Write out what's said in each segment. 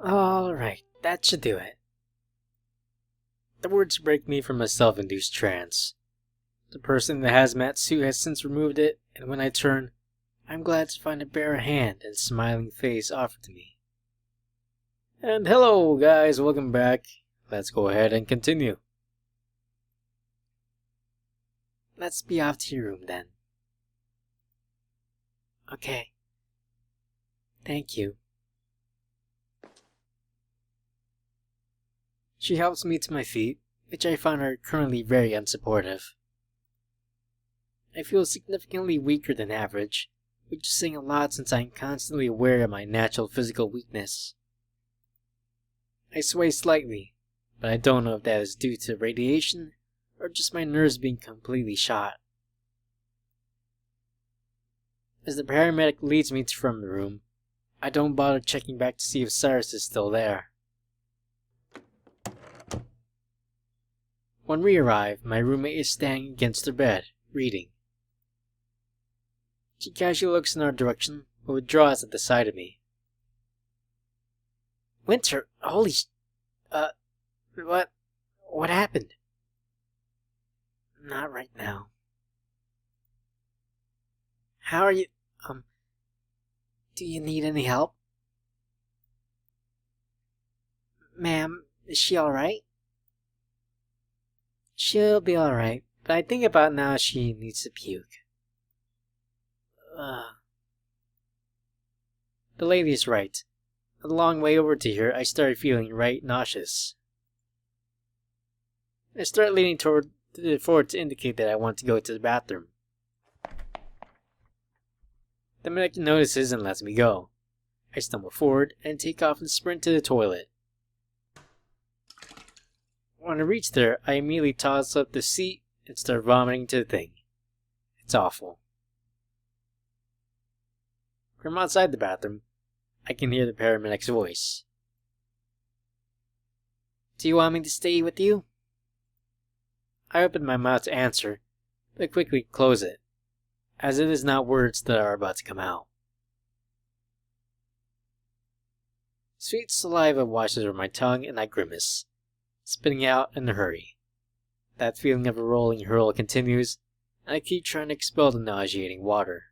Alright, that should do it. The words break me from a self-induced trance. The person in the hazmat suit has since removed it, and when I turn, I'm glad to find a bare hand and smiling face offered to me. And hello guys, welcome back. Let's go ahead and continue. Let's be off to your room then. Okay. Thank you. She helps me to my feet, which I find are currently very unsupportive. I feel significantly weaker than average, which is saying a lot since I am constantly aware of my natural physical weakness. I sway slightly, but I don't know if that is due to radiation or just my nerves being completely shot. As the paramedic leads me from the room, I don't bother checking back to see if Cyrus is still there. When we arrive, my roommate is standing against her bed, reading. She casually looks in our direction, but withdraws at the sight of me. Winter, holy what happened? Not right now. How are you, do you need any help? Ma'am, is she alright? She'll be alright, but I think about now she needs to puke. The lady is right. A long way over to here, I started feeling right nauseous. I start leaning forward to indicate that I want to go to the bathroom. The medic notices and lets me go. I stumble forward and take off and sprint to the toilet. When I reach there, I immediately toss up the seat and start vomiting to the thing. It's awful. From outside the bathroom, I can hear the paramedic's voice. Do you want me to stay with you? I open my mouth to answer, but quickly close it, as it is not words that are about to come out. Sweet saliva washes over my tongue and I grimace, spitting out in a hurry. That feeling of a rolling hurl continues, and I keep trying to expel the nauseating water.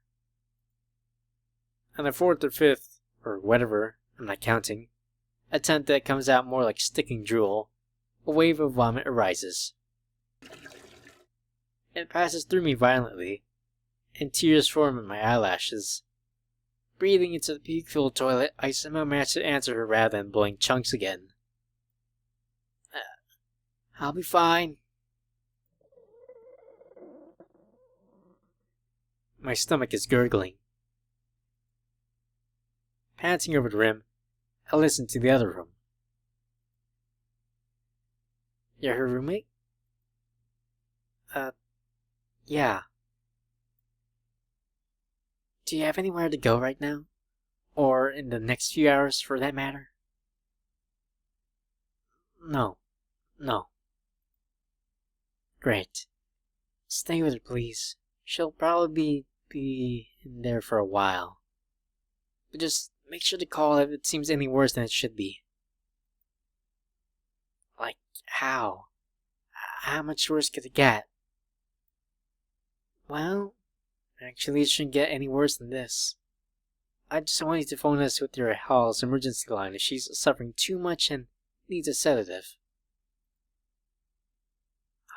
On the fourth or fifth, or whatever, I'm not counting, attempt that comes out more like sticking drool, a wave of vomit arises. It passes through me violently, and tears form in my eyelashes. Breathing into the puke-filled toilet, I somehow manage to answer her rather than blowing chunks again. I'll be fine. My stomach is gurgling. Panting over the rim, I listen to the other room. You're her roommate? Yeah. Do you have anywhere to go right now? Or in the next few hours, for that matter? No. Great. Stay with her, please. She'll probably be in there for a while. But just make sure to call if it seems any worse than it should be. Like, how? How much worse could it get? Well, actually it shouldn't get any worse than this. I just want you to phone us with your hall's emergency line if she's suffering too much and needs a sedative.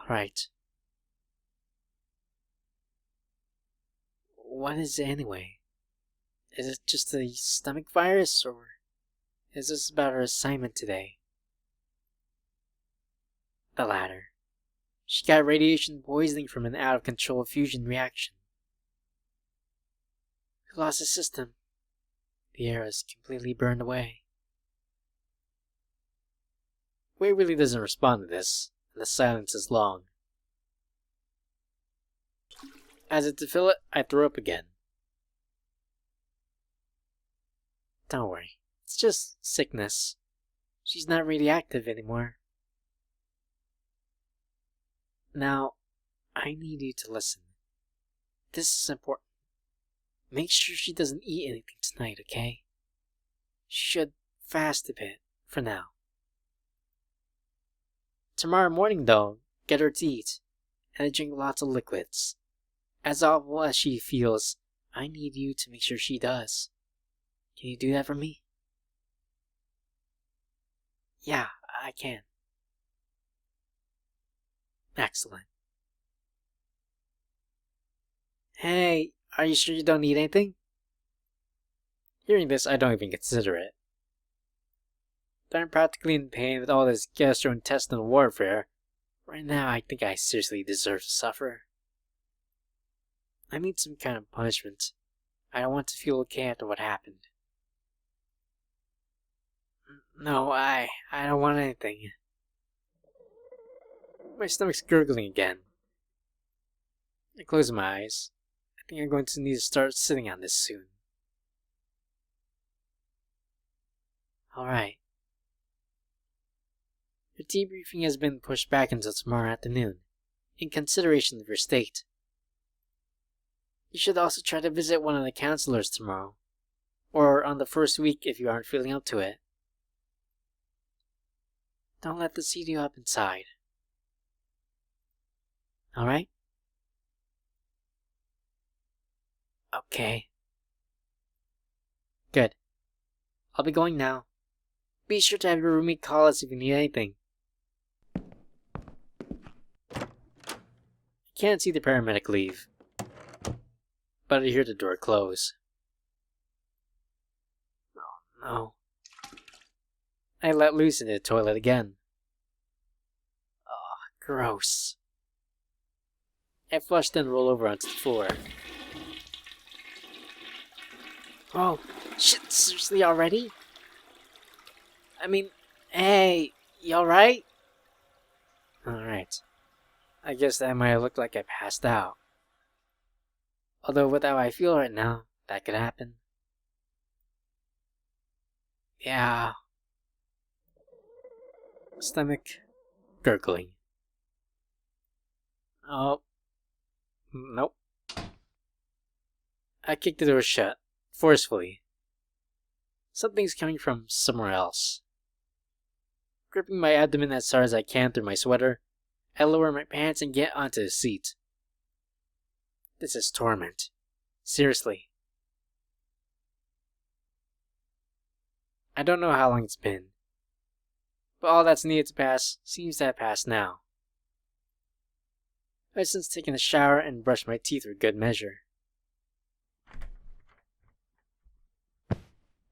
Alright. What is it anyway? Is it just a stomach virus, or is this about her assignment today? The latter. She got radiation poisoning from an out-of-control fusion reaction. We lost the system. The air is completely burned away. Wei really doesn't respond to this, and the silence is long. As if to fill it, I throw up again. Don't worry, it's just sickness. She's not radioactive anymore. Now, I need you to listen. This is important. Make sure she doesn't eat anything tonight, okay? She should fast a bit, for now. Tomorrow morning, though, get her to eat, and drink lots of liquids. As awful as she feels, I need you to make sure she does. Can you do that for me? Yeah, I can. Excellent. Hey, are you sure you don't need anything? Hearing this, I don't even consider it. But I'm practically in pain with all this gastrointestinal warfare. Right now, I think I seriously deserve to suffer. I need some kind of punishment. I don't want to feel okay after what happened. No, I don't want anything. My stomach's gurgling again. I close my eyes. I think I'm going to need to start sitting on this soon. Alright. Your debriefing has been pushed back until tomorrow afternoon, in consideration of your state. You should also try to visit one of the counselors tomorrow, or on the first week if you aren't feeling up to it. Don't let this eat you up inside. Alright? Okay. Good. I'll be going now. Be sure to have your roommate call us if you need anything. I can't see the paramedic leave, but I hear the door close. Oh no. I let loose into the toilet again. Ugh, gross. I flush then roll over onto the floor. Oh, shit, seriously already? I mean, hey, you alright? Alright. I guess that might have looked like I passed out. Although with how I feel right now, that could happen. Yeah. Stomach gurgling. Oh. Nope. I kicked the door shut, forcefully. Something's coming from somewhere else. Gripping my abdomen as hard as I can through my sweater, I lower my pants and get onto the seat. This is torment. Seriously. I don't know how long it's been, but all that's needed to pass seems to have passed now. I've since taken a shower and brushed my teeth for good measure.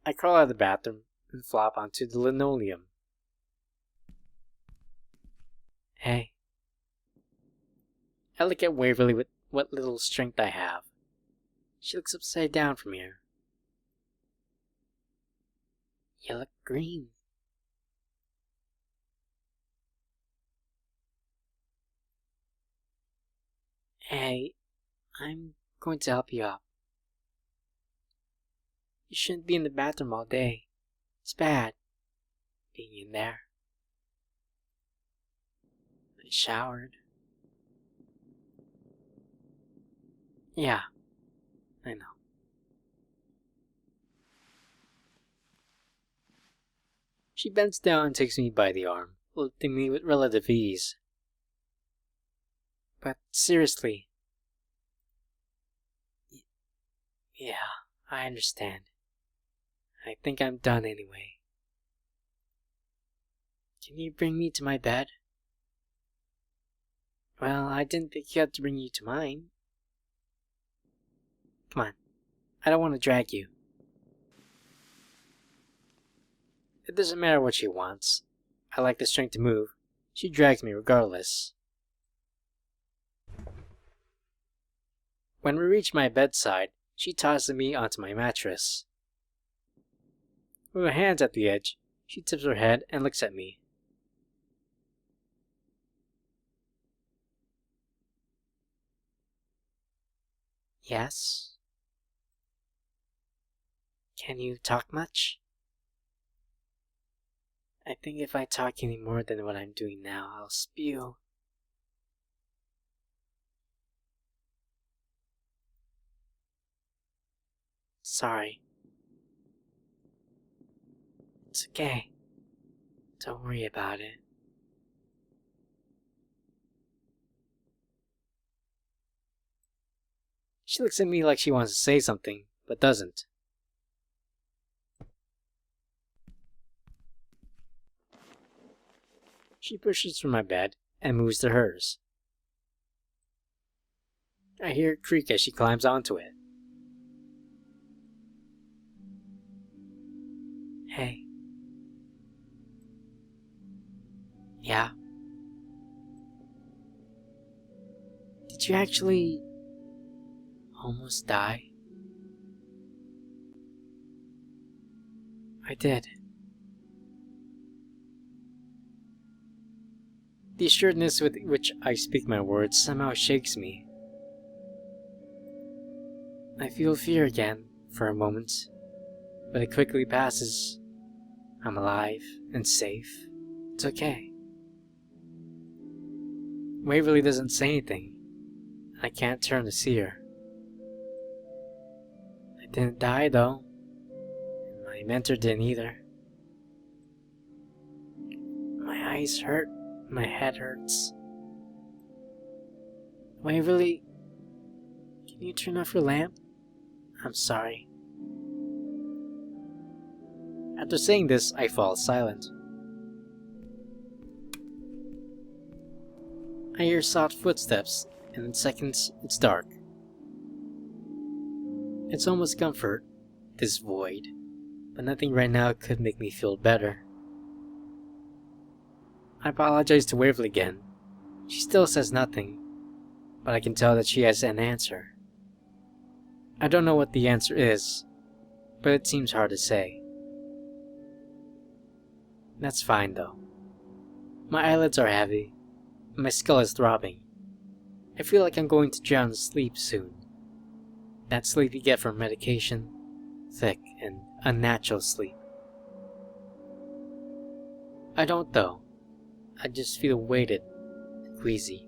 I crawl out of the bathroom and flop onto the linoleum. Hey. I look at Waverly with what little strength I have. She looks upside down from here. You look green. Hey, I'm going to help you up. You shouldn't be in the bathroom all day. It's bad, being in there. I showered. Yeah, I know. She bends down and takes me by the arm, lifting me with relative ease. But seriously. Yeah, I understand. I think I'm done anyway. Can you bring me to my bed? Well, I didn't think you had to bring you to mine. Come on. I don't want to drag you. It doesn't matter what she wants. I lack the strength to move. She drags me regardless. When we reach my bedside, she tosses me onto my mattress. With her hands at the edge, she tips her head and looks at me. Yes? Can you talk much? I think if I talk any more than what I'm doing now, I'll spew. Sorry. It's okay. Don't worry about it. She looks at me like she wants to say something, but doesn't. She pushes from my bed and moves to hers. I hear it creak as she climbs onto it. Hey. Yeah? Did you actually almost die? I did. The assuredness with which I speak my words somehow shakes me. I feel fear again for a moment, but it quickly passes. I'm alive and safe. It's okay. Waverly doesn't say anything. I can't turn to see her. I didn't die though. And my mentor didn't either. My eyes hurt. My head hurts. Waverly, can you turn off your lamp? I'm sorry. After saying this, I fall silent. I hear soft footsteps, and in seconds, it's dark. It's almost comfort, this void, but nothing right now could make me feel better. I apologize to Waverly again. She still says nothing, but I can tell that she has an answer. I don't know what the answer is, but it seems hard to say. That's fine though. My eyelids are heavy, and my skull is throbbing. I feel like I'm going to drown in sleep soon. That sleep you get from medication, thick and unnatural sleep. I don't though. I just feel weighted and queasy.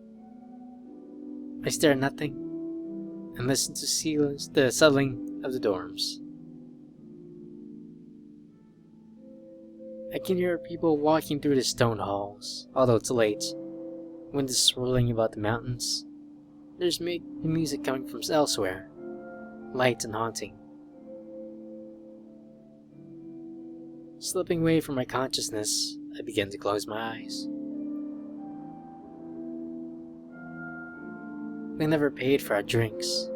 I stare at nothing and listen to the settling of the dorms. I can hear people walking through the stone halls, although it's late. Wind is swirling about the mountains. There's music coming from elsewhere, light and haunting. Slipping away from my consciousness, I begin to close my eyes. We never paid for our drinks.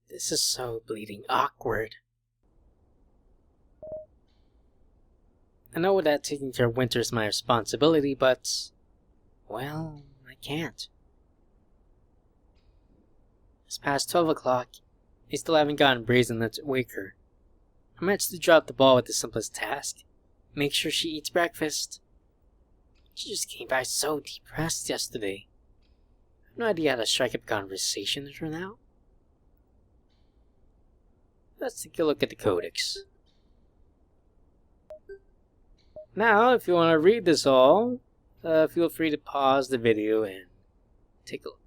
This is so bleeding awkward. I know that taking care of Winter is my responsibility, but... well, I can't. It's past 12 o'clock. I still haven't gotten brazen enough to wake her. I managed to drop the ball with the simplest task. Make sure she eats breakfast. She just came back so depressed yesterday. I have no idea how to strike up a conversation with her now. Let's take a look at the codex. Now, if you want to read this all, feel free to pause the video and take a look.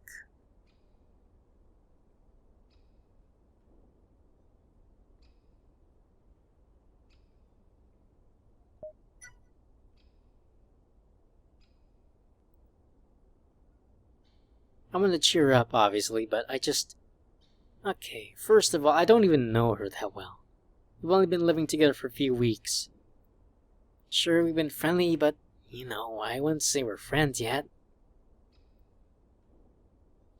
I'm gonna cheer up, obviously, but Okay, first of all, I don't even know her that well. We've only been living together for a few weeks. Sure, we've been friendly, but, I wouldn't say we're friends yet.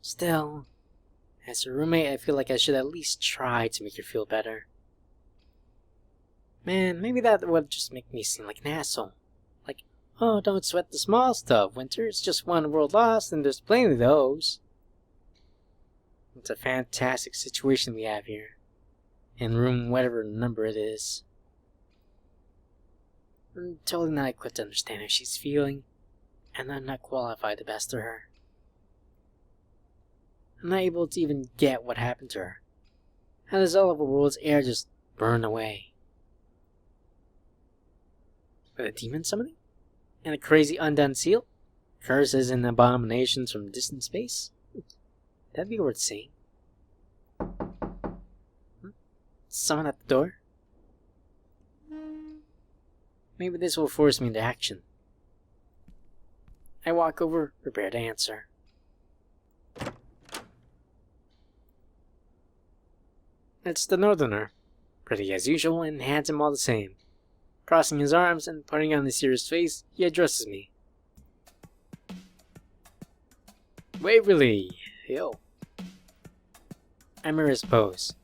Still, as a roommate, I feel like I should at least try to make her feel better. Man, maybe that would just make me seem like an asshole. Like, oh, don't sweat the small stuff, Winter. It's just one world lost, and there's plenty of those. It's a fantastic situation we have here. In room whatever number it is. I'm totally not equipped to understand how she's feeling, and I'm not qualified to bester her. I'm not able to even get what happened to her. How does all of the world's air just burn away? With a demon summoning? And a crazy undone seal? Curses and abominations from distant space? That'd be worth seeing. Someone at the door? Maybe this will force me into action. I walk over, prepared to answer. It's the Northerner. Pretty as usual and handsome all the same. Crossing his arms and putting on a serious face, he addresses me. Waverly, yo. I mirror his pose.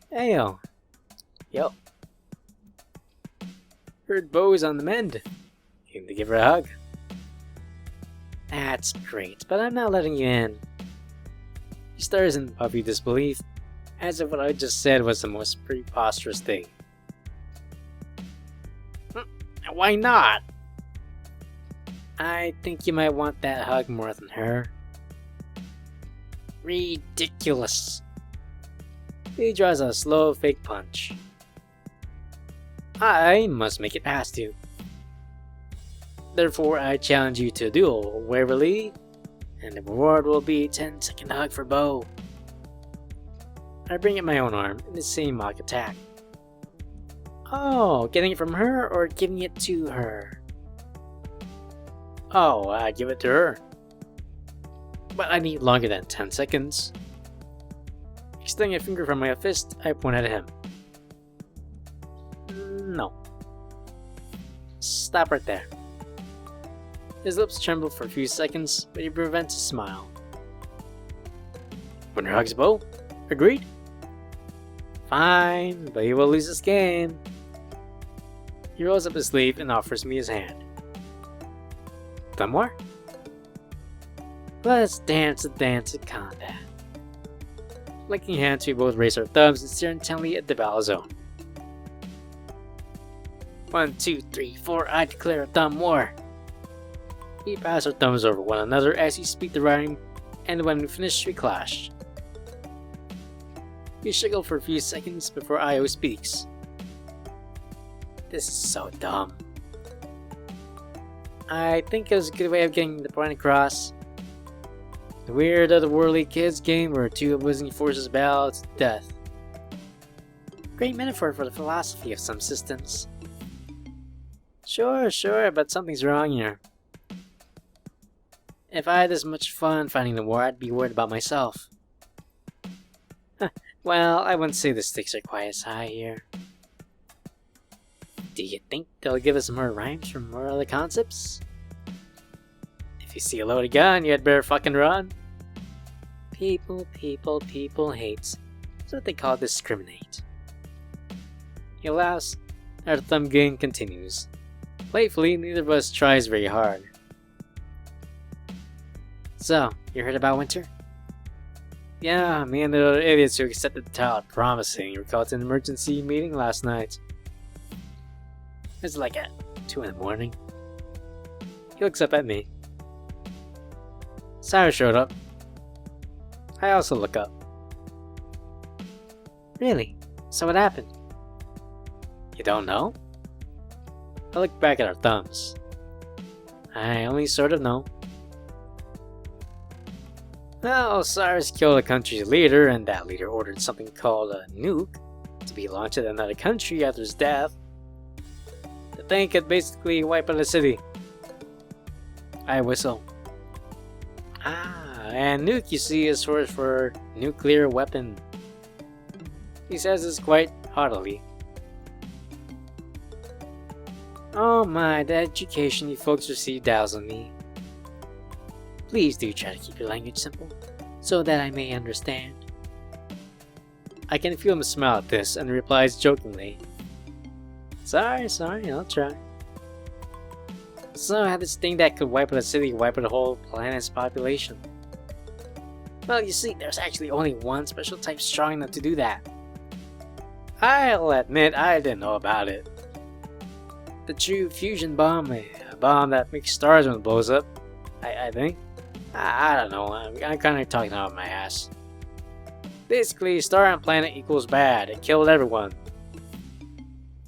Hey, yo. Heard Bo's on the mend. Came to give her a hug. That's great, but I'm not letting you in. He stares in puppy disbelief, as if what I just said was the most preposterous thing. Why not? I think you might want that hug more than her. Ridiculous. He draws a slow fake punch. I must make it past you. Therefore, I challenge you to a duel, Waverly, and the reward will be a 10-second hug for Bo. I bring it my own arm in the same mock attack. Oh, getting it from her or giving it to her? Oh, I give it to her. But I need longer than 10 seconds. Extending a finger from my fist, I point at him. No. Stop right there. His lips tremble for a few seconds, but he prevents a smile. Winner hugs Bo. Agreed? Fine, but he will lose this game. He rolls up his sleeve and offers me his hand. Done more? Let's dance the dance of combat. Licking hands, we both raise our thumbs and stare intently at the battle zone. 1, 2, 3, 4, I declare a thumb war. We pass our thumbs over one another as we speak the rhyme, and when we finish, we clash. We struggle for a few seconds before Io speaks. This is so dumb. I think it was a good way of getting the point across. The weird otherworldly kids game where two opposing forces battle to death. Great metaphor for the philosophy of some systems. Sure, but something's wrong here. If I had this much fun fighting the war, I'd be worried about myself. Well, I wouldn't say the stakes are quite as high here. Do you think they'll give us more rhymes from more other concepts? If you see a loaded gun, you had better fucking run. People hate. That's what they call discriminate. He laughs. Our thumb game continues. Playfully, neither of us tries very hard. So, you heard about Winter? Yeah, me and the other idiots who accepted the child promising were called to an emergency meeting last night. It's like at 2 in the morning. He looks up at me. Sarah showed up. I also look up. Really? So what happened? You don't know? I look back at our thumbs. I only sort of know. Well, Cyrus killed a country's leader, and that leader ordered something called a nuke to be launched at another country after his death. The thing could basically wipe out a city. I whistle. And nuke, you see, is short for nuclear weapon. He says this quite haughtily. Oh my, the education you folks receive dazzles me. Please do try to keep your language simple, so that I may understand. I can feel him smile at this, and replies jokingly. Sorry, I'll try. So I had this thing that could wipe out a city, wipe out the whole planet's population. Well, you see, there's actually only one special type strong enough to do that. I'll admit I didn't know about it. The true fusion bomb, a bomb that makes stars when it blows up, I think. I don't know, I'm kinda talking out of my ass. Basically, star on planet equals bad, it killed everyone.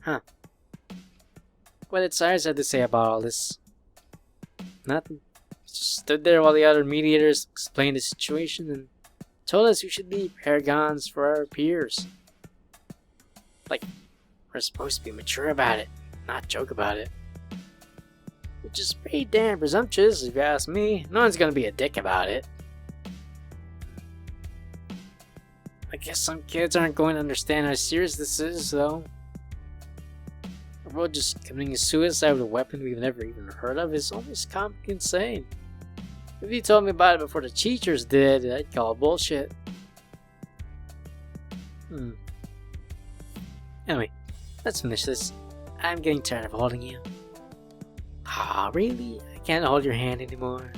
Huh. What did Cyrus have to say about all this? Nothing. He just stood there while the other mediators explained the situation and told us we should be paragons for our peers. Like, we're supposed to be mature about it, not joke about it. Which is pretty damn presumptuous, if you ask me. No one's gonna be a dick about it. I guess some kids aren't going to understand how serious this is, though. The world just committing suicide with a weapon we've never even heard of is almost comically insane. If you told me about it before the teachers did, I'd call it bullshit. Anyway, let's finish this. I'm getting tired of holding you. Ah, really? I can't hold your hand anymore.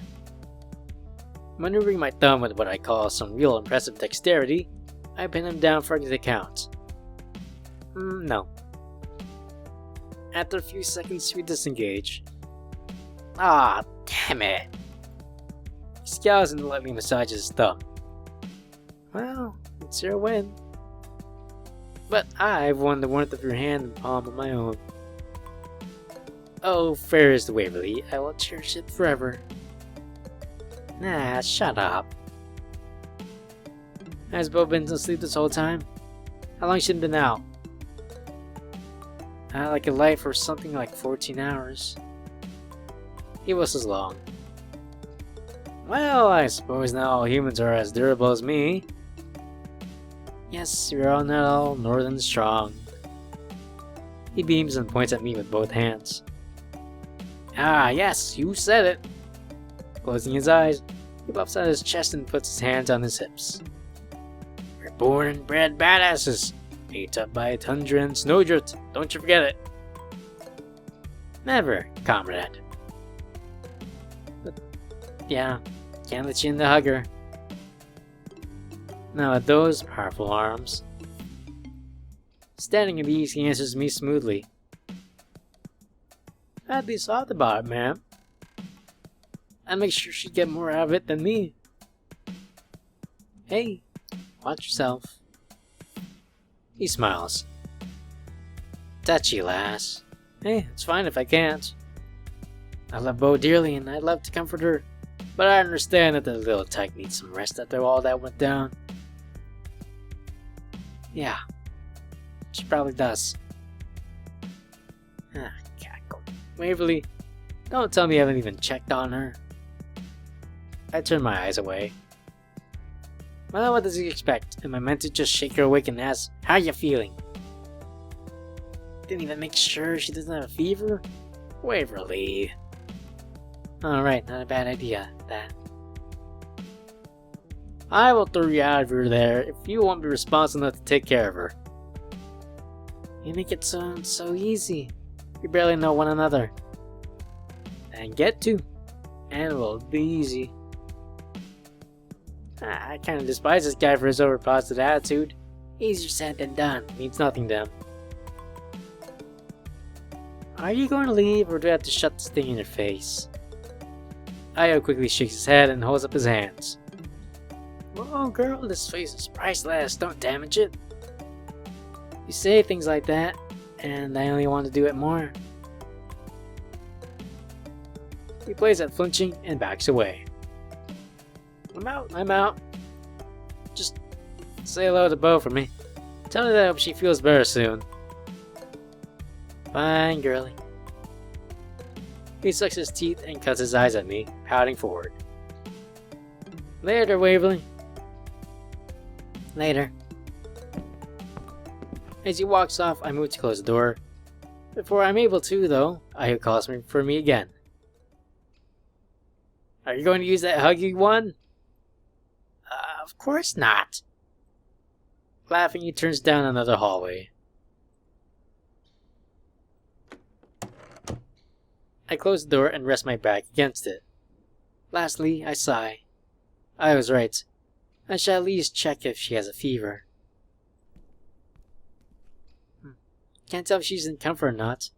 Maneuvering my thumb with what I call some real impressive dexterity, I pin him down for the count. No. After a few seconds, we disengage. Ah, damn it! He scowls and lightly massages his thumb. Well, it's your win. But I've won the warmth of your hand and palm of my own. Oh, fair is the Waverly, I will cherish it forever. Nah, shut up. Has Bo been asleep this whole time? How long has she been out? Like a life or something like 14 hours. He whistles long. Well, I suppose not all humans are as durable as me. Yes, we're all not all northern strong. He beams and points at me with both hands. Ah, yes, you said it. Closing his eyes, he puffs out his chest and puts his hands on his hips. We're born and bred badasses. Ate up by tundra and snowdrift, don't you forget it. Never, comrade. But, yeah, can't let you in the hugger. Now with those powerful arms. Standing at ease, he answers me smoothly. I'd be soft about it, ma'am. I'd make sure she'd get more out of it than me. Hey, watch yourself. He smiles. Touchy, lass. Hey, it's fine if I can't. I love Bo dearly and I'd love to comfort her, but I understand that the little tyke needs some rest after all that went down. Yeah, she probably does. Cackle. Waverly, don't tell me you haven't even checked on her. I turn my eyes away. Well, what does he expect? Am I meant to just shake her awake and ask, how you feeling? Didn't even make sure she doesn't have a fever? Waverly. Alright, not a bad idea, that. I will throw you out of here there if you won't be responsible enough to take care of her. You make it sound so easy. We barely know one another. And get to. And it will be easy. I kinda despise this guy for his over-positive attitude. Easier said than done. Means nothing to him. Are you going to leave or do I have to shut this thing in your face? Io quickly shakes his head and holds up his hands. Whoa girl, this face is priceless, don't damage it. You say things like that, and I only want to do it more. He plays at flinching and backs away. I'm out. Just say hello to Bo for me. Tell her that I hope she feels better soon. Fine, girlie. He sucks his teeth and cuts his eyes at me, pouting forward. Later, Waverly. Later. As he walks off, I move to close the door. Before I'm able to, though, Ayu calls for me again. Are you going to use that huggy one? Of course not. Laughing, he turns down another hallway. I close the door and rest my back against it. Lastly, I sigh. I was right. I shall at least check if she has a fever. Can't tell if she's in comfort or not,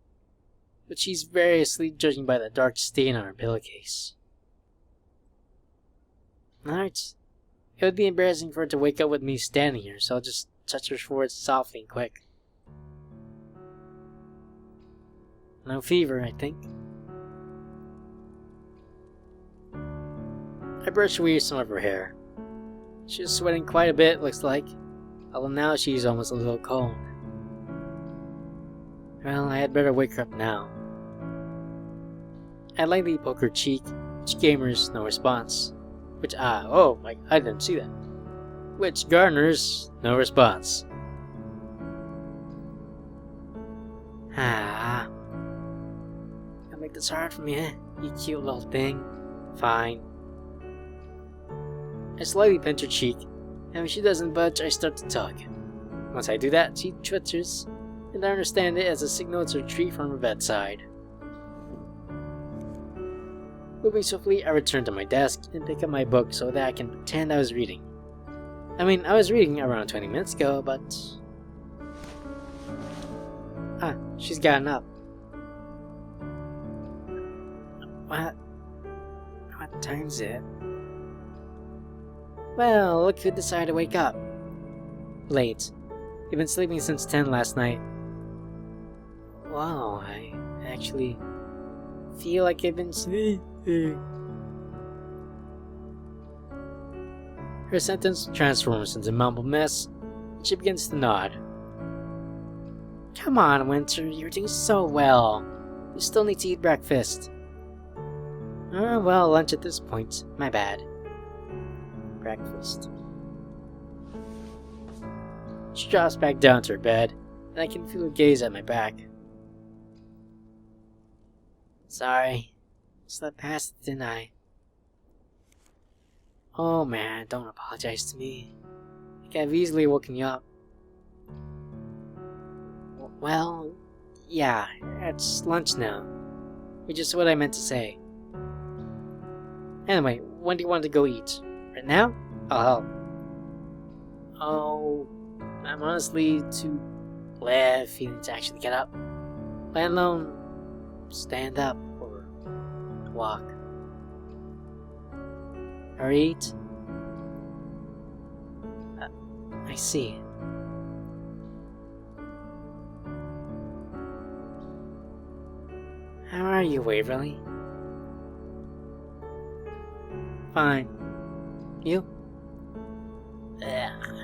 but she's very asleep judging by the dark stain on her pillowcase. Alright. It would be embarrassing for her to wake up with me standing here, so I'll just touch her forehead softly and quick. No fever, I think. I brush away some of her hair. She's sweating quite a bit, looks like, although now she's almost a little cold. Well, I had better wake her up now. I lightly poke her cheek, which garners no response. I didn't see that. Which garners no response. Don't make this hard for me, eh? You cute little thing. Fine. I slightly pinch her cheek, and when she doesn't budge, I start to tug. Once I do that, she twitches, and I understand it as a signal to retreat from her bedside. Moving swiftly, I return to my desk and pick up my book so that I can pretend I was reading. I was reading around 20 minutes ago, but... she's gotten up. What time is it? Well, look who decided to wake up. Late. You've been sleeping since 10 last night. Wow, I actually feel like I've been sleeping. Her sentence transforms into a mumbled mess, and she begins to nod. Come on, Winter, you're doing so well. You still need to eat breakfast. Well, lunch at this point. My bad. Breakfast. She drops back down to her bed, and I can feel her gaze at my back. Sorry. Slept past it, didn't I? Oh man, don't apologize to me. I could have easily woken you up. Well, yeah, it's lunch now. Which is what I meant to say. Anyway, when do you want to go eat? Right now? I'll help. Oh, I'm honestly too glad feeling to actually get up. Let alone stand up or walk. Or eat? I see. How are you, Waverly? Fine. You?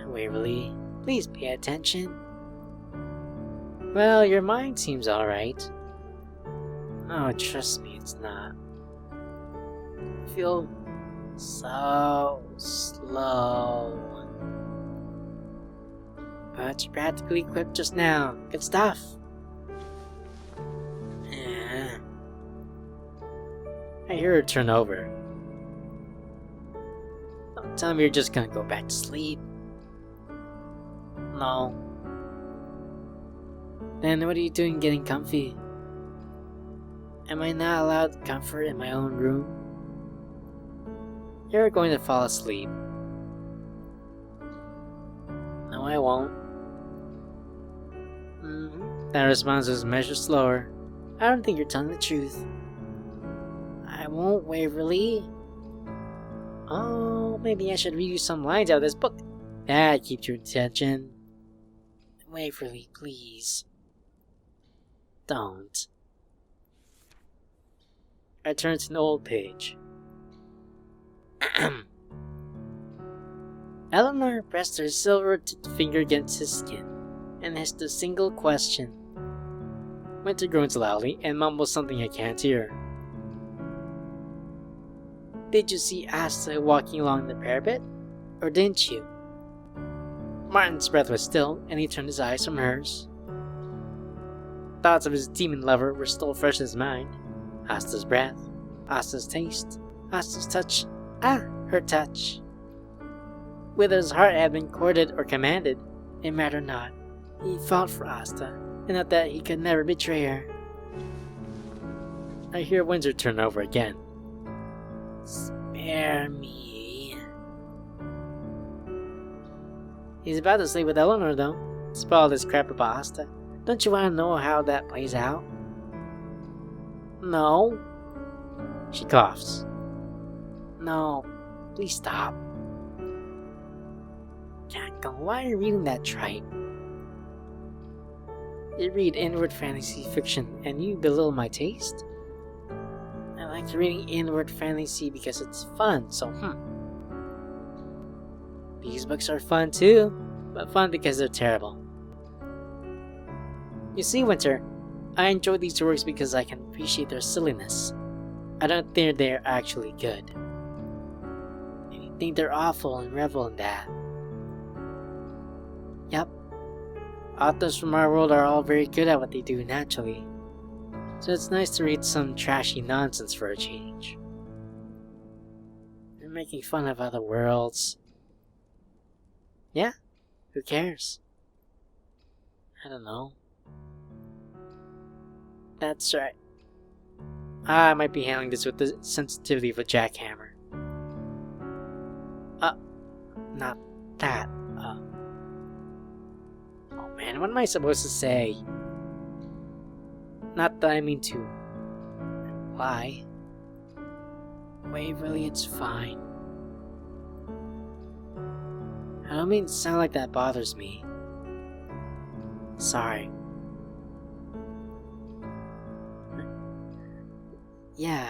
Waverly, please pay attention. Well, your mind seems alright. Oh, trust me, it's not. I feel so slow. But you're practically equipped just now. Good stuff. I hear her turn over. Don't tell me you're just gonna go back to sleep. No. Then what are you doing getting comfy? Am I not allowed comfort in my own room? You're going to fall asleep. No, I won't. That response was measured slower. I don't think you're telling the truth. I won't, Waverly. Oh, maybe I should read you some lines out of this book. That keeps your attention. Waverly, please. Don't. I turned to an old page. Eleanor pressed her silver-tipped finger against his skin and hissed a single question. Winter groans loudly and mumbles something I can't hear. Did you see Asta walking along the parapet? Or didn't you? Martin's breath was still, and he turned his eyes from hers. Thoughts of his demon lover were still fresh in his mind. Asta's breath, Asta's taste, Asta's touch. Her touch. Whether his heart had been courted or commanded, it mattered not. He fought for Asta, and not that he could never betray her. I hear Windsor turn over again. Spare me. He's about to sleep with Eleanor, though. Spoil this crap about Asta. Don't you want to know how that plays out? No. She coughs. No, please stop. Jackal, why are you reading that tripe? You read inward fantasy fiction and you belittle my taste? I like reading inward fantasy because it's fun, so These books are fun too, but fun because they're terrible. You see, Winter, I enjoy these works because I can appreciate their silliness. I don't think they're actually good. And you think they're awful and revel in that. Yep. Authors from our world are all very good at what they do naturally. So it's nice to read some trashy nonsense for a change. They're making fun of other worlds. Yeah, who cares? I don't know. That's right. I might be handling this with the sensitivity of a jackhammer. Not that. Oh man, what am I supposed to say? Not that I mean to imply. Waverly, it's fine. I don't mean to sound like that bothers me. Sorry. Yeah.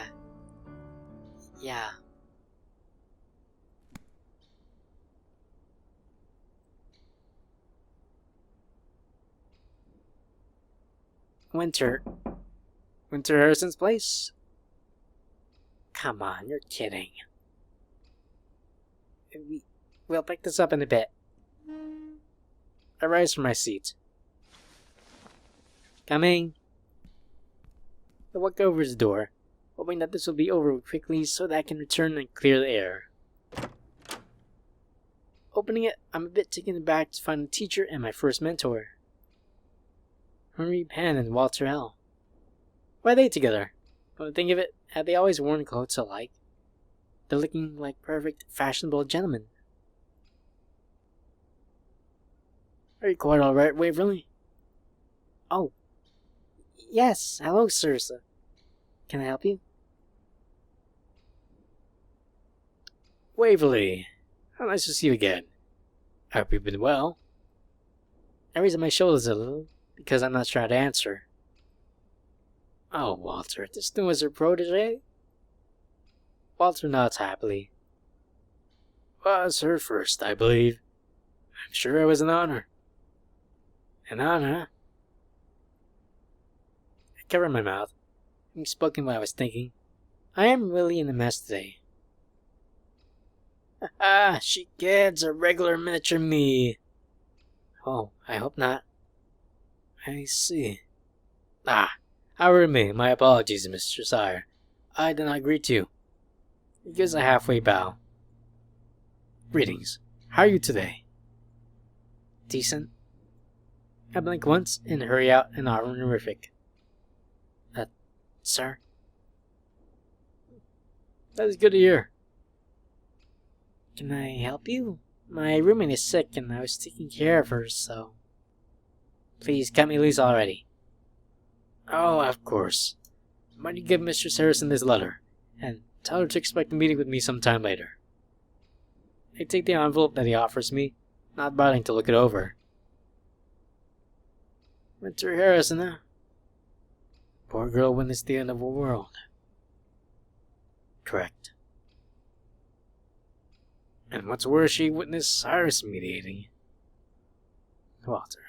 Winter Harrison's place? Come on, you're kidding. We'll pick this up in a bit. I rise from my seat. Coming. I walk over to the door, hoping that this will be over quickly so that I can return and clear the air. Opening it, I'm a bit taken aback to find the teacher and my first mentor. Henry Pan and Walter L. Why are they together? Come to think of it, had they always worn clothes alike? They're looking like perfect, fashionable gentlemen. Are you quite alright, Waverly? Oh. Yes, hello, sir. Can I help you? Waverly, how nice to see you again. I hope you've been well. I raise my shoulders a little, because I'm not sure how to answer. Oh, Walter, this new is your protege? Walter nods happily. Was her first, I believe. I'm sure it was an honor. An honor? I covered my mouth, having spoken what I was thinking. I am really in a mess today. She gets a regular miniature me. Oh, I hope not. I see. However me, my apologies, Mr. Sire. I did not greet you. He gives a halfway bow. Greetings. How are you today? Decent. I blink once and hurry out an honorific. Sir? That is good to hear. Can I help you? My roommate is sick and I was taking care of her, so... Please cut me loose already. Oh, of course. Why don't you give Mr. Harrison this letter, and tell her to expect a meeting with me sometime later. I take the envelope that he offers me, not bothering to look it over. Winter Harrison, huh? Poor girl when it's the end of the world. Correct. And what's worse, she witnessed Cyrus mediating. Walter.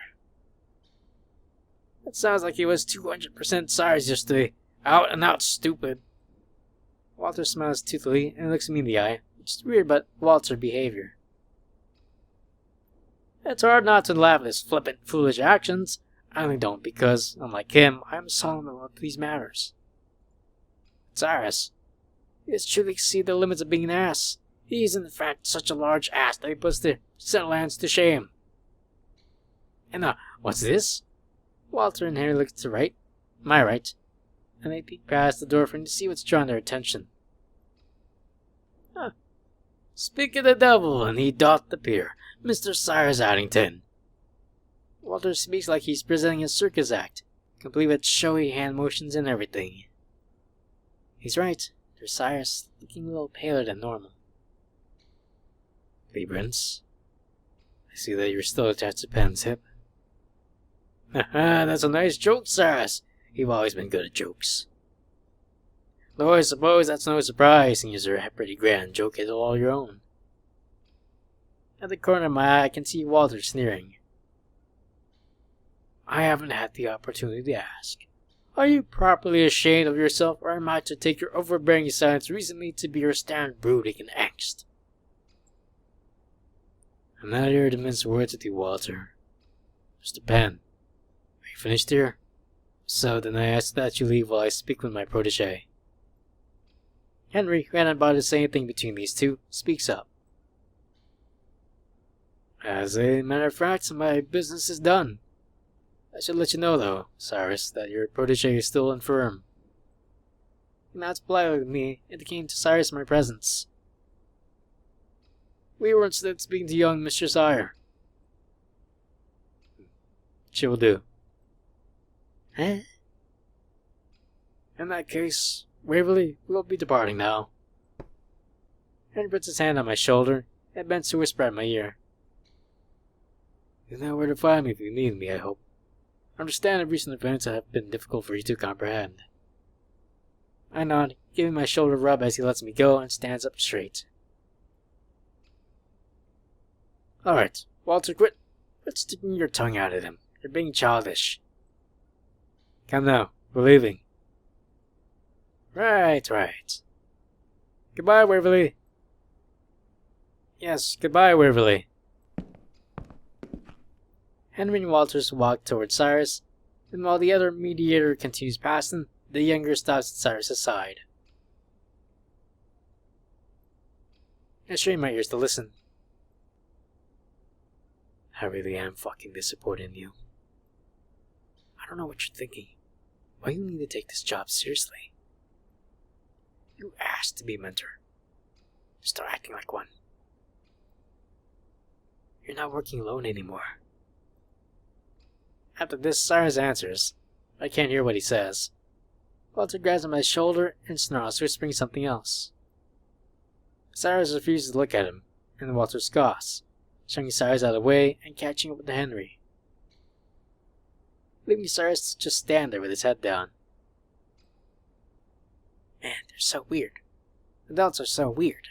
That sounds like he was 200% Cyrus yesterday. Out and out stupid. Walter smiles toothily and looks me in the eye, which is weird about Walter's behavior. It's hard not to laugh at his flippant, foolish actions. I only don't because, unlike him, I am solemn about these matters. Cyrus, he has truly exceeded the limits of being an ass. He is in fact such a large ass that he puts the Settlers to shame. And what's this? Walter and Henry look to the right, my right, and they peek past the door for him to see what's drawing their attention. Speak of the devil, and he doth appear, Mr. Cyrus Addington. Walter speaks like he's presenting a circus act, complete with showy hand motions and everything. He's right, there's Cyrus, looking a little paler than normal. Prince, I see that you're still attached to Pen's hip. Haha, that's a nice joke, Cyrus. You've always been good at jokes. Though I suppose that's no surprise, seeing you're a pretty grand joke is all your own. At the corner of my eye, I can see Walter sneering. I haven't had the opportunity to ask. Are you properly ashamed of yourself, or am I to take your overbearing silence recently to be your standard brooding and angst? I'm not here to mince words with you, Walter. Mr. Penn, are you finished here? So then I ask that you leave while I speak with my protege. Henry, who hadn't bothered to say anything between these two, speaks up. As a matter of fact, my business is done. I should let you know, though, Cyrus, that your protege is still infirm. He nods politely with me, indicating to Cyrus my presence. We were instead speaking to young Mr. Sire. She will do. Huh? In that case, Waverly, we'll be departing now. Henry puts his hand on my shoulder and bends to whisper at my ear. You know where to find me if you need me, I hope. I understand that recent events have been difficult for you to comprehend. I nod, giving my shoulder a rub as he lets me go and stands up straight. Alright, Walter, quit sticking your tongue out at him. You're being childish. Come now, we're leaving. Right. Goodbye, Waverly. Yes, goodbye, Waverly. Henry and Walters walk towards Cyrus, and while the other mediator continues past them, the younger stops at Cyrus' side. I strain my ears to listen. I really am fucking disappointed in you. I don't know what you're thinking. Why you need to take this job seriously? You asked to be a mentor. Start acting like one. You're not working alone anymore. After this, Cyrus answers. I can't hear what he says. Walter grabs on my shoulder and snarls, whispering something else. Cyrus refuses to look at him, and Walter scoffs, shoving Cyrus out of the way and catching up with Henry. Leaving Cyrus to just stand there with his head down. Man, they're so weird. Adults are so weird.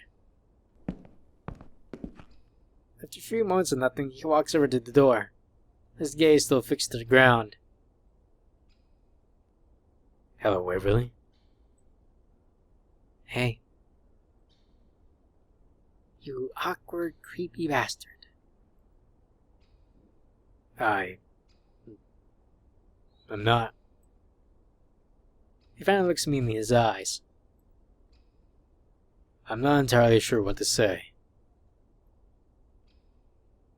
After a few moments of nothing, he walks over to the door, his gaze still fixed to the ground. Hello, Waverly. Hey. You awkward, creepy bastard. I'm not. He finally looks me in his eyes. I'm not entirely sure what to say.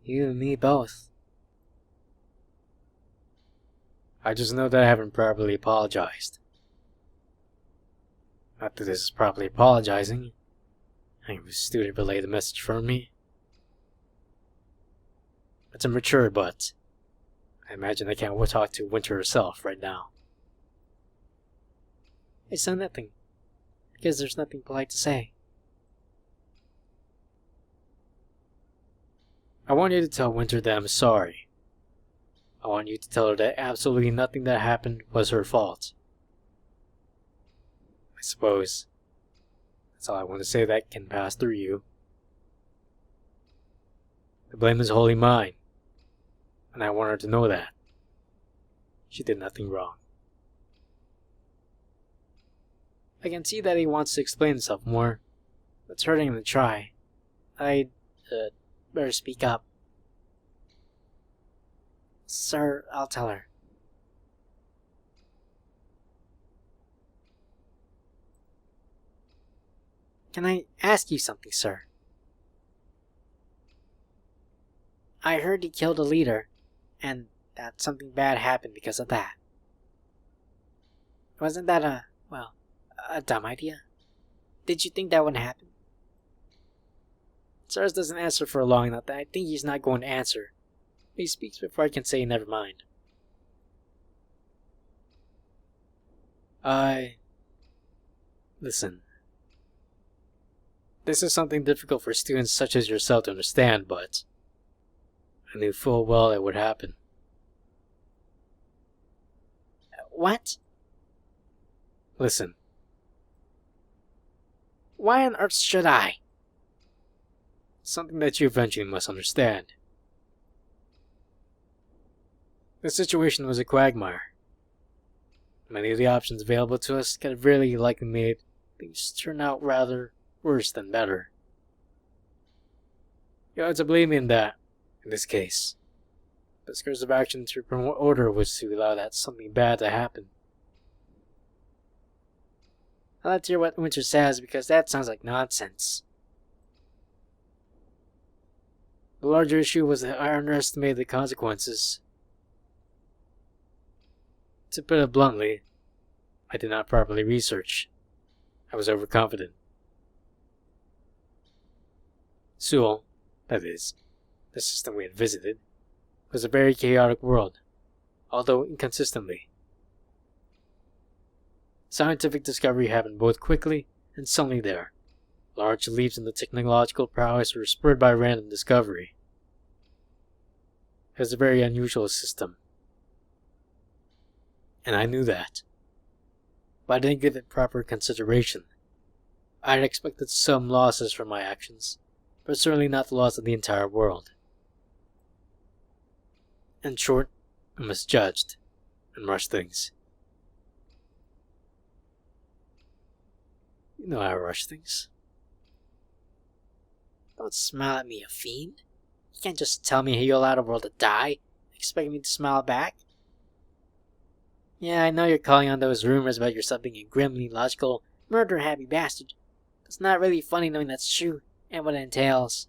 You and me both. I just know that I haven't properly apologized. Not that this is properly apologizing. I was stupid to relay the message for me. It's immature, but I imagine I can't talk to Winter herself right now. I said nothing, because there's nothing polite to say. I want you to tell Winter that I'm sorry. I want you to tell her that absolutely nothing that happened was her fault. I suppose That's all I want to say that can pass through you. The blame is wholly mine, and I want her to know that. She did nothing wrong. I can see that he wants to explain himself more. It's hurting him to try. I'd better speak up. Sir, I'll tell her. Can I ask you something, sir? I heard he killed a leader, and that something bad happened because of that. Wasn't that a dumb idea? Did you think that would happen? Sars doesn't answer for long enough that I think he's not going to answer. He speaks before I can say never mind. Listen. This is something difficult for students such as yourself to understand, but I knew full well it would happen. What? Listen. Why on earth should I? Something that you eventually must understand. The situation was a quagmire. Many of the options available to us could have really likely made things turn out rather worse than better. You ought to believe me in that, in this case. The course of action to promote order was to allow that something bad to happen. I'd like to hear what Winter says because that sounds like nonsense. The larger issue was that I underestimated the consequences. To put it bluntly, I did not properly research. I was overconfident. Seoul, that is, the system we had visited, was a very chaotic world, although inconsistently. Scientific discovery happened both quickly and suddenly there. Large leaps in the technological prowess were spurred by random discovery. It was a very unusual system. And I knew that. But I didn't give it proper consideration. I had expected some losses from my actions, but certainly not the loss of the entire world. In short, I misjudged and rushed things. You know how I rush things. Don't smile at me, you fiend. You can't just tell me you'll allow the world to die, expect me to smile back. Yeah, I know you're calling on those rumors about yourself being a grimly logical, murder-happy bastard. It's not really funny knowing that's true, and what it entails.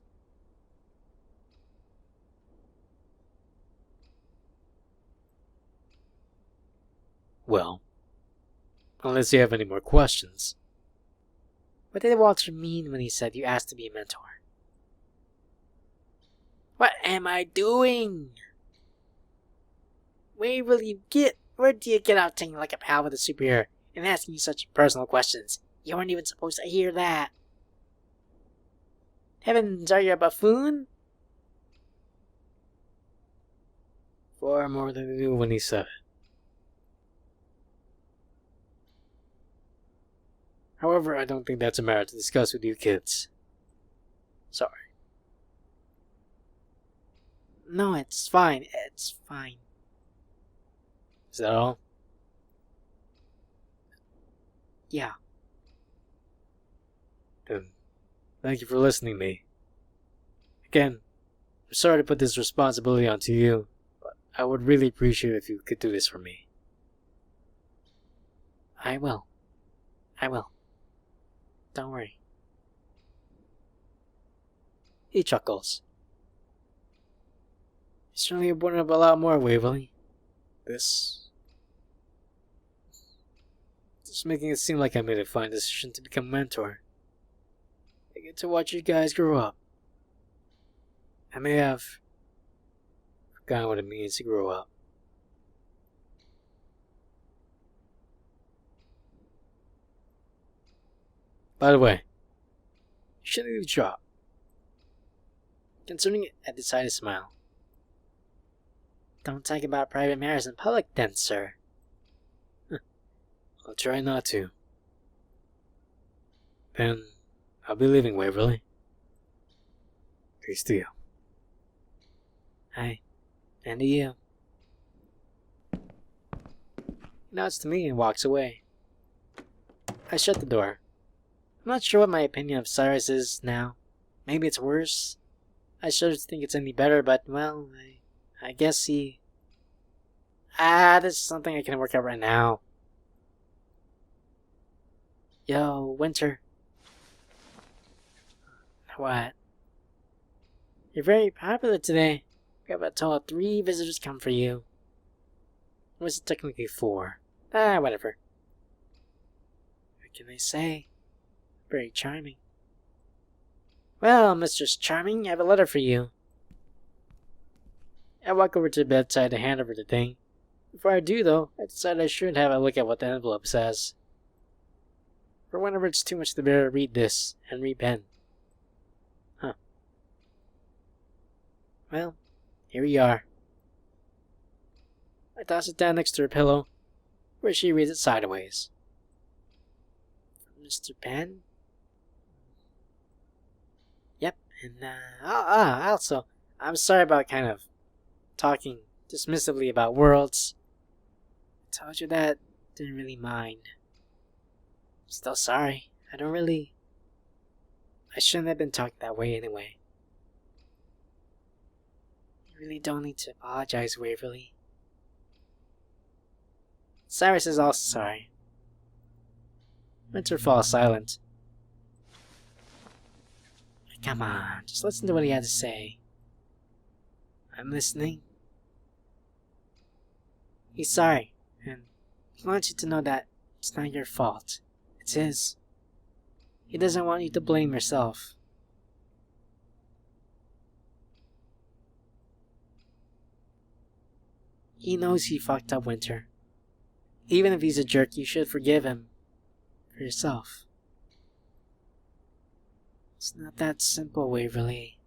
Well, unless you have any more questions. What did Walter mean when he said you asked to be a mentor? What am I doing? Where do you get out taking like a pal with a superhero and asking you such personal questions? You weren't even supposed to hear that. Heavens, are you a buffoon? Far more than he knew when he said it. However, I don't think that's a matter to discuss with you kids. Sorry. No, it's fine. It's fine. Is that all? Yeah. Then, thank you for listening to me. Again, I'm sorry to put this responsibility onto you, but I would really appreciate it if you could do this for me. I will. Don't worry. He chuckles. You certainly have borne up a lot more, Waverly. This making it seem like I made a fine decision to become a mentor. I get to watch you guys grow up. I may have forgotten what it means to grow up. By the way, you shouldn't leave the job. Concerning it, I decided to smile. Don't talk about private matters in public then, sir. I'll try not to. Then, I'll be leaving, Waverly. Peace to you. Hi. And to you. He nods to me and walks away. I shut the door. I'm not sure what my opinion of Cyrus is now. Maybe it's worse. I shouldn't think it's any better, but, well, I guess he... this is something I can work out right now. Yo, Winter. What? You're very popular today. We have a total of 3 visitors come for you. Or was it technically 4? Whatever. What can I say? Very charming. Well, Mr. Charming, I have a letter for you. I walk over to the bedside to hand over the thing. Before I do, though, I decide I should have a look at what the envelope says. For whenever it's too much to bear, read this, Henry Penn. Huh. Well, here we are. I toss it down next to her pillow, where she reads it sideways. Mr. Penn? Yep, and, also, I'm sorry about kind of talking dismissively about worlds. I told you that, didn't really mind. Still sorry, I shouldn't have been talking that way anyway. You really don't need to apologize, Waverly. Cyrus is also sorry. Winter falls silent. Come on, just listen to what he had to say. I'm listening. He's sorry, and he wants you to know that it's not your fault. It's his. He doesn't want you to blame yourself. He knows he fucked up, Winter. Even if he's a jerk, you should forgive him. For yourself. It's not that simple, Waverly.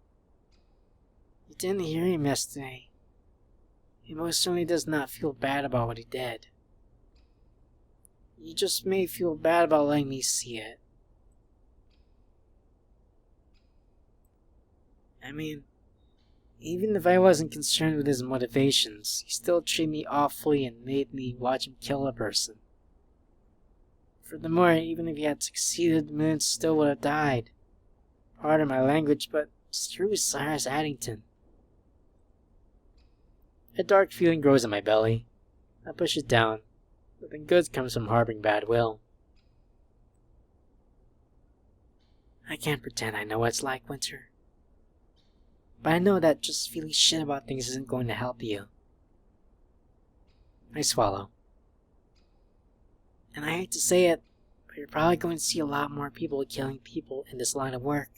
You didn't hear him yesterday. He most certainly does not feel bad about what he did. You just may feel bad about letting me see it. I mean, even if I wasn't concerned with his motivations, he still treated me awfully and made me watch him kill a person. Furthermore, even if he had succeeded, the man still would have died. Pardon my language, but screw Cyrus Addington. A dark feeling grows in my belly. I push it down. Nothing good comes from harboring bad will. I can't pretend I know what it's like, Winter. But I know that just feeling shit about things isn't going to help you. I swallow. And I hate to say it, but you're probably going to see a lot more people killing people in this line of work.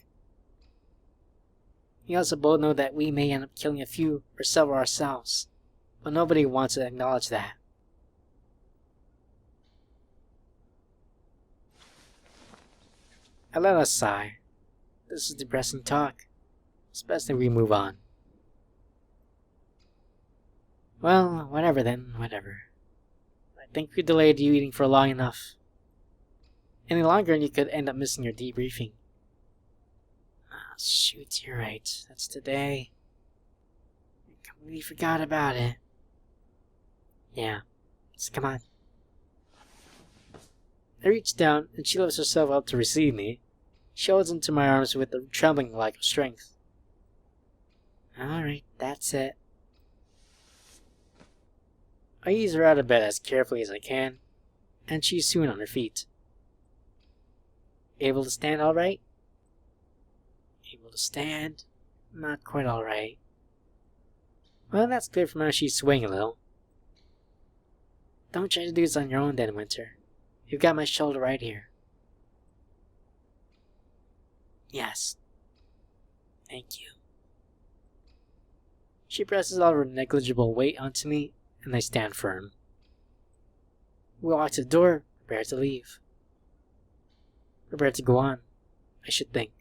We also both know that we may end up killing a few or several ourselves, but nobody wants to acknowledge that. I let us sigh. This is depressing talk. It's best that we move on. Well, whatever then, whatever. I think we delayed you eating for long enough. Any longer and you could end up missing your debriefing. Ah, shoot, you're right. That's today. I completely forgot about it. Yeah, just come on. I reach down, and she lifts herself up to receive me. She holds into my arms with a trembling lack of strength. Alright, that's it. I ease her out of bed as carefully as I can, and she's soon on her feet. Able to stand all right? Able to stand? Not quite all right. Well, that's clear from how she's swaying a little. Don't try to do this on your own then, Winter. You've got my shoulder right here. Yes. Thank you. She presses all her negligible weight onto me, and I stand firm. We walk to the door, prepare to leave. Prepare to go on, I should think.